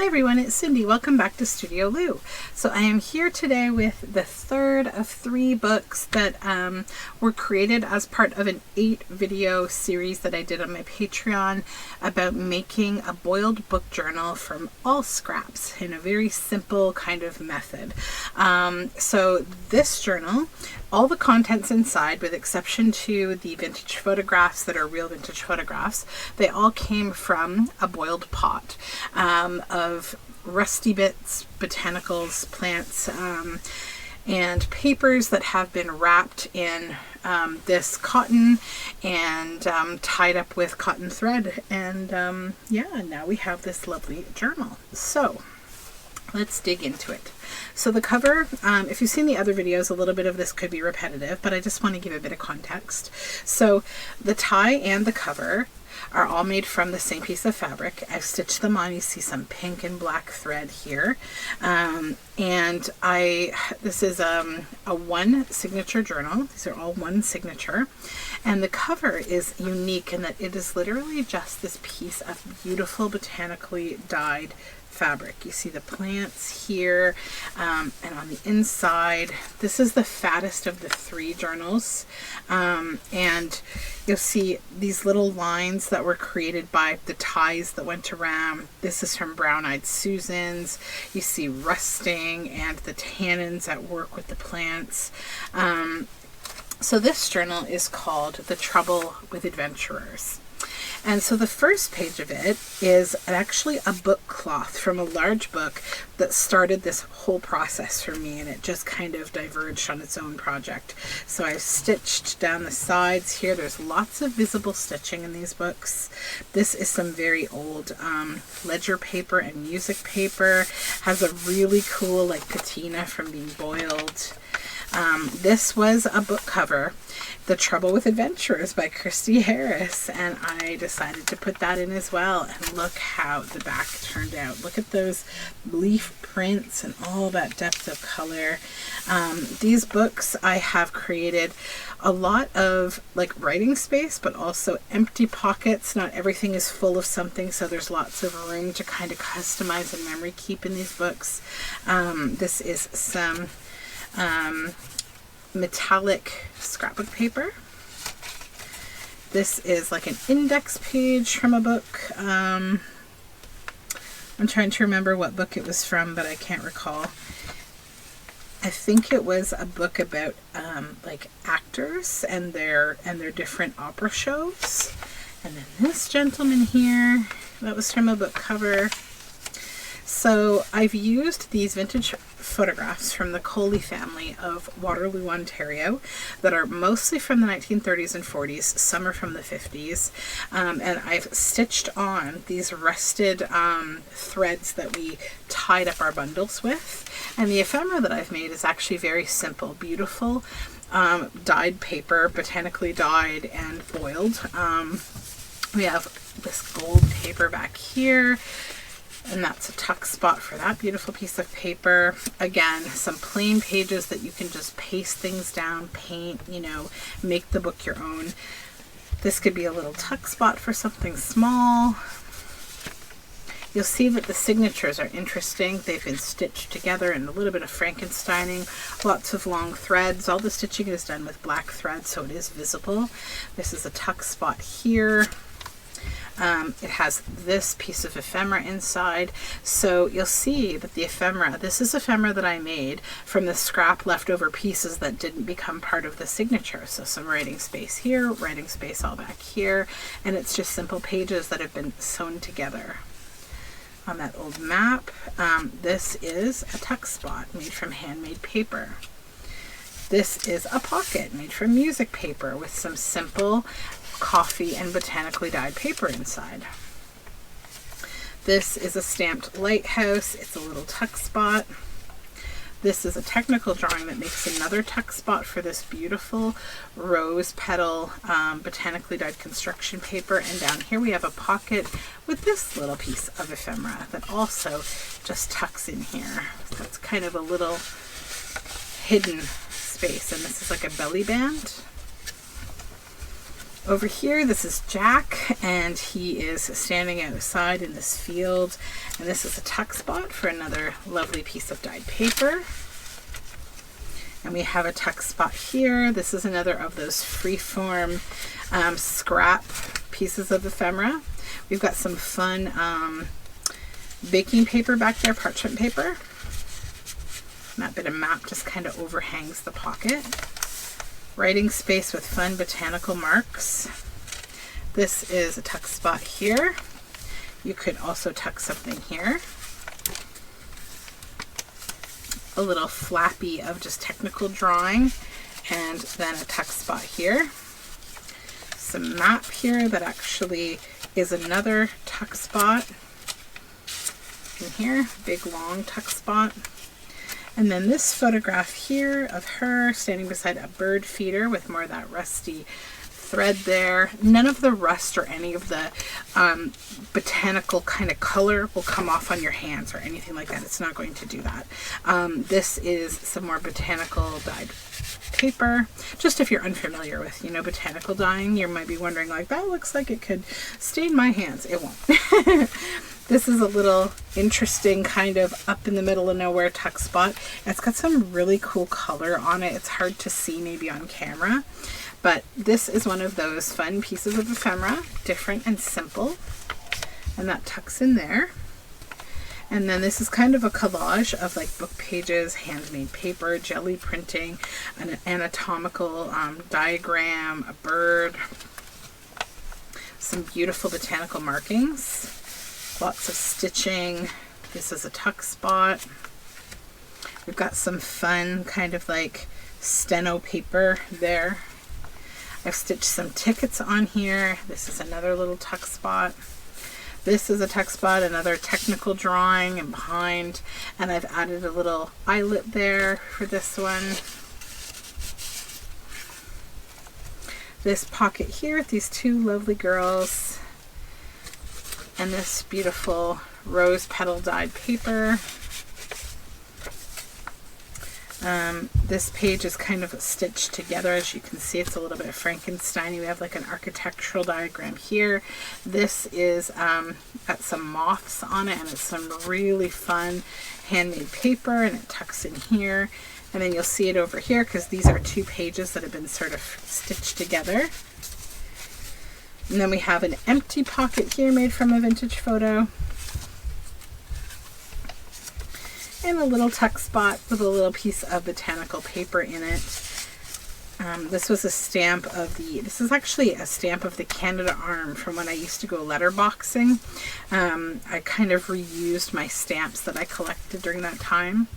everyone, it's Cindy. Welcome back to Studioloo. So I am here today with the third of 3 books that were created as part of an 8-video series that I did on my Patreon about making a boiled book journal from all scraps in a very simple kind of method. So this journal, all the contents inside, with exception to the vintage photographs that are real vintage photographs, they all came from a boiled pot of rusty bits, botanicals, plants, and papers that have been wrapped in this cotton and tied up with cotton thread. And yeah, now we have this lovely journal. So let's dig into it. So the cover, if you've seen the other videos, a little bit of this could be repetitive, but I just want to give a bit of context. So the tie and the cover are all made from the same piece of fabric. I've stitched them on. You see some pink and black thread here. And this is a one signature journal. These are all one signature. And the cover is unique in that it is literally just this piece of beautiful botanically dyed fabric. You see the plants here, and on the inside, this is the fattest of the 3 journals, and you'll see these little lines that were created by the ties that went around. This is from Brown Eyed Susan's. You see rusting and the tannins at work with the plants. So this journal is called The Trouble with Adventurers. And so the first page of it is actually a book cloth from a large book that started this whole process for me, and it just kind of diverged on its own project. So I've stitched down the sides here. There's lots of visible stitching in these books. This is some very old ledger paper and music paper. Has a really cool like patina from being boiled. This was a book cover, The Trouble with Adventurers by Christy Harris, and I decided to put that in as well. And look how the back turned out. Look at those leaf prints and all that depth of color. These books, I have created a lot of like writing space, but also empty pockets. Not everything is full of something, so there's lots of room to kind of customize and memory keep in these books. This is some metallic scrapbook paper. This is like an index page from a book. I'm trying to remember what book it was from, but I can't recall. I think it was a book about like actors and their different opera shows. And then this gentleman here, that was from a book cover. So I've used these vintage photographs from the Coley family of Waterloo, Ontario, that are mostly from the 1930s and 40s, some are from the 50s, and I've stitched on these rusted threads that we tied up our bundles with. And the ephemera that I've made is actually very simple, beautiful dyed paper, botanically dyed and boiled. We have this gold paper back here, and that's a tuck spot for that beautiful piece of paper. Again, some plain pages that you can just paste things down, paint, you know, make the book your own. This could be a little tuck spot for something small. You'll see that the signatures are interesting. They've been stitched together in a little bit of Frankensteining, lots of long threads. All the stitching is done with black thread, so it is visible. This is a tuck spot here. It has this piece of ephemera inside. So you'll see that the ephemera, this is ephemera that I made from the scrap leftover pieces that didn't become part of the signature. So some writing space here, writing space all back here, and it's just simple pages that have been sewn together. On that old map, this is a tuck spot made from handmade paper. This is a pocket made from music paper with some simple coffee and botanically dyed paper inside. This is a stamped lighthouse. It's a little tuck spot. This is a technical drawing that makes another tuck spot for this beautiful rose petal botanically dyed construction paper. And down here we have a pocket with this little piece of ephemera that also just tucks in here. So it's kind of a little hidden space. And this is like a belly band. Over here, this is Jack, and he is standing outside in this field, and this is a tuck spot for another lovely piece of dyed paper. And we have a tuck spot here. This is another of those freeform scrap pieces of ephemera. We've got some fun baking paper back there, parchment paper. And that bit of map just kind of overhangs the pocket. Writing space with fun botanical marks. This is a tuck spot here. You could also tuck something here. A little flappy of just technical drawing, and then a tuck spot here. Some map here that actually is another tuck spot. In here, big long tuck spot. And then this photograph here of her standing beside a bird feeder with more of that rusty thread there. None of the rust or any of the botanical kind of color will come off on your hands or anything like that. It's not going to do that. This is some more botanical dyed paper. Just if you're unfamiliar with, botanical dyeing, you might be wondering like, that looks like it could stain my hands. It won't. This is a little interesting kind of up in the middle of nowhere tuck spot. It's got some really cool color on it. It's hard to see maybe on camera, but this is one of those fun pieces of ephemera, different and simple, and that tucks in there. And then this is kind of a collage of like book pages, handmade paper, jelly printing, an anatomical diagram, a bird, some beautiful botanical markings, lots of stitching. This is a tuck spot. We've got some fun kind of like steno paper there. I've stitched some tickets on here. This is another little tuck spot. This is a tuck spot, another technical drawing and behind, and I've added a little eyelet there for this one. This pocket here with these two lovely girls, and this beautiful rose petal dyed paper. This page is kind of stitched together. As you can see, it's a little bit Frankenstein. We have like an architectural diagram here. This is got some moths on it, and it's some really fun handmade paper, and it tucks in here. And then you'll see it over here because these are two pages that have been sort of stitched together. And then we have an empty pocket here made from a vintage photo. And a little tuck spot with a little piece of botanical paper in it. This was a stamp of this is actually a stamp of the Canada Arm from when I used to go letterboxing. I kind of reused my stamps that I collected during that time.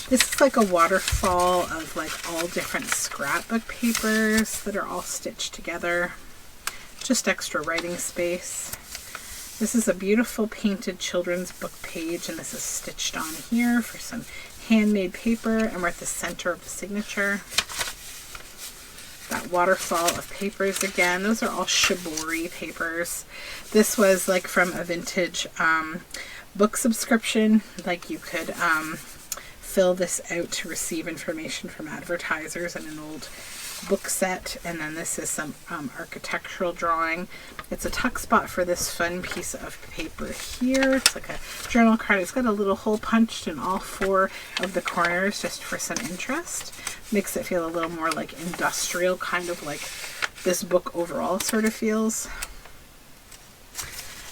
This is like a waterfall of like all different scrapbook papers that are all stitched together. Just extra writing space. This is a beautiful painted children's book page, and this is stitched on here for some handmade paper, and we're at the center of the signature. That waterfall of papers again. Those are all shibori papers. This was like from a vintage book subscription. Like you could fill this out to receive information from advertisers in an old book set. And then this is some architectural drawing. It's a tuck spot for this fun piece of paper here. It's like a journal card. It's got a little hole punched in all four of the corners just for some interest. Makes it feel a little more like industrial, kind of like this book overall sort of feels.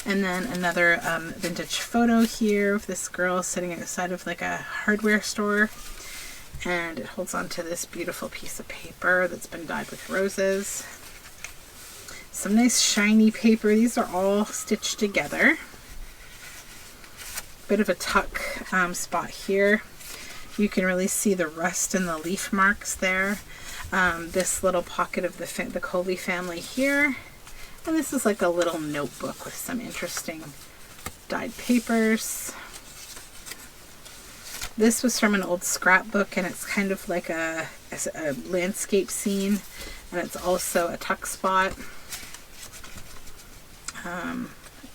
And then another vintage photo here of this girl sitting outside of like a hardware store. And it holds on to this beautiful piece of paper that's been dyed with roses. Some nice shiny paper. These are all stitched together. Bit of a tuck spot here. You can really see the rust and the leaf marks there. This little pocket of the Coley family here. And this is like a little notebook with some interesting dyed papers. This was from an old scrapbook, and it's kind of like a landscape scene, and it's also a tuck spot.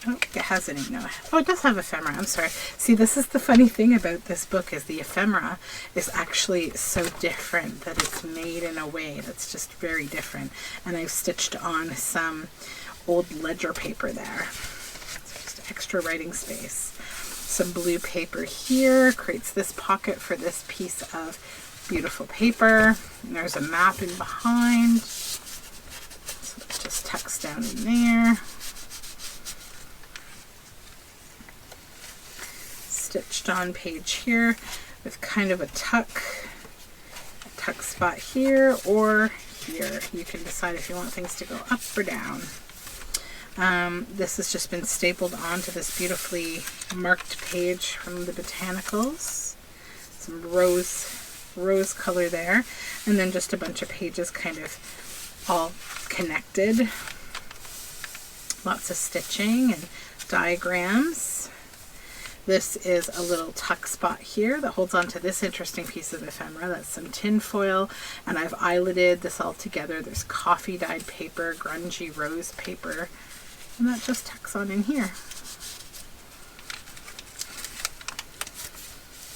Oh, it has any, no. Oh, it does have ephemera. I'm sorry. See, this is the funny thing about this book is the ephemera is actually so different that it's made in a way that's just very different. And I've stitched on some old ledger paper there. So just extra writing space. Some blue paper here creates this pocket for this piece of beautiful paper. And there's a map in behind. So it just tucks down in there. Stitched on page here with kind of a tuck spot here or here. You can decide if you want things to go up or down. This has just been stapled onto this beautifully marked page from the Botanicals. Some rose color there, and then just a bunch of pages kind of all connected. Lots of stitching and diagrams. This is a little tuck spot here that holds on to this interesting piece of ephemera. That's some tin foil, and I've eyelided this all together. There's coffee dyed paper, grungy rose paper, and that just tucks on in here.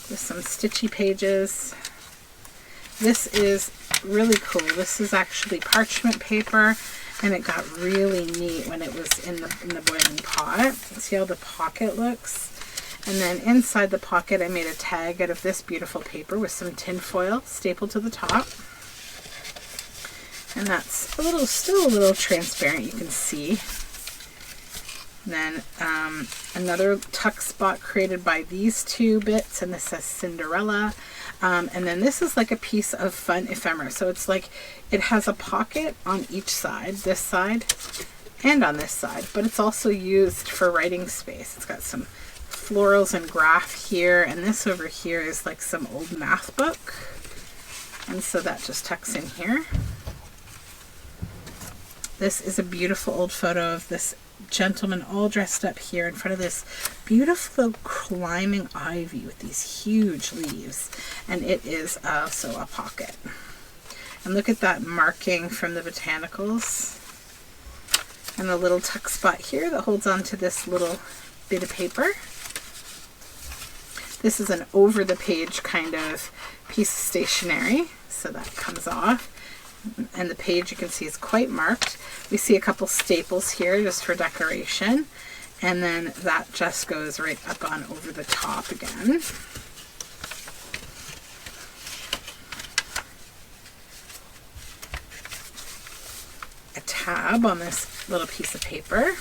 There's some stitchy pages. This is really cool. This is actually parchment paper, and it got really neat when it was in the boiling pot. See how the pocket looks? And then inside the pocket, I made a tag out of this beautiful paper with some tin foil stapled to the top. And that's still a little transparent, you can see. And then another tuck spot created by these two bits, and this says Cinderella. And then this is like a piece of fun ephemera. So it's like it has a pocket on each side, this side and on this side, but it's also used for writing space. It's got some florals and graph here, and this over here is like some old math book, and so that just tucks in here. This is a beautiful old photo of this gentleman all dressed up here in front of this beautiful climbing ivy with these huge leaves, and it is also a pocket. And look at that marking from the Botanicals, and the little tuck spot here that holds on to this little bit of paper. This is an over the page kind of piece of stationery, so that comes off. And the page, you can see, is quite marked. We see a couple staples here just for decoration, and then that just goes right up on over the top again. A tab on this little piece of paper,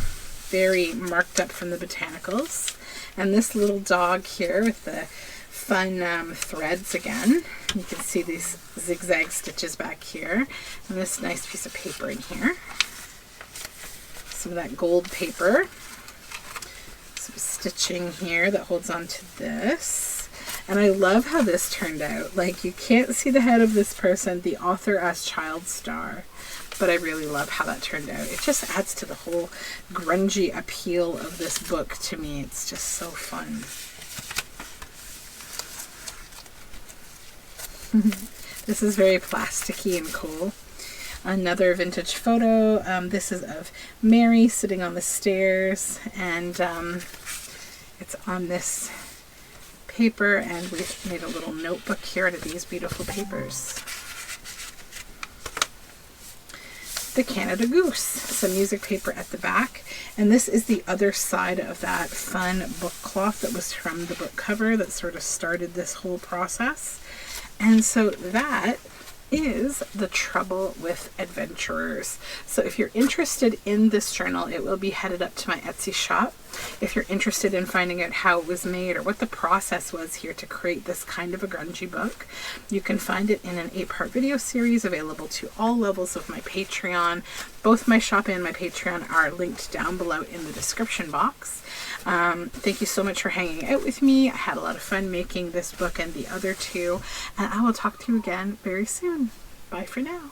very marked up from the Botanicals. And this little dog here with the fun threads again. You can see these zigzag stitches back here. And this nice piece of paper in here. Some of that gold paper. Some stitching here that holds on to this. And I love how this turned out. Like, you can't see the head of this person, the author as child star. But I really love how that turned out. It just adds to the whole grungy appeal of this book to me. It's just so fun. This is very plasticky and cool. Another vintage photo. This is of Mary sitting on the stairs, and it's on this paper, and we've made a little notebook here out of these beautiful papers. The Canada Goose, some music paper at the back, and this is the other side of that fun book cloth that was from the book cover that sort of started this whole process. And so that is The Trouble with Adventurers. So if you're interested in this journal, it will be headed up to my Etsy shop. If you're interested in finding out how it was made or what the process was here to create this kind of a grungy book, you can find it in an 8-part video series available to all levels of my Patreon. Both my shop and my Patreon are linked down below in the description box. Thank you so much for hanging out with me. I had a lot of fun making this book and the other two, and I will talk to you again very soon. Bye for now.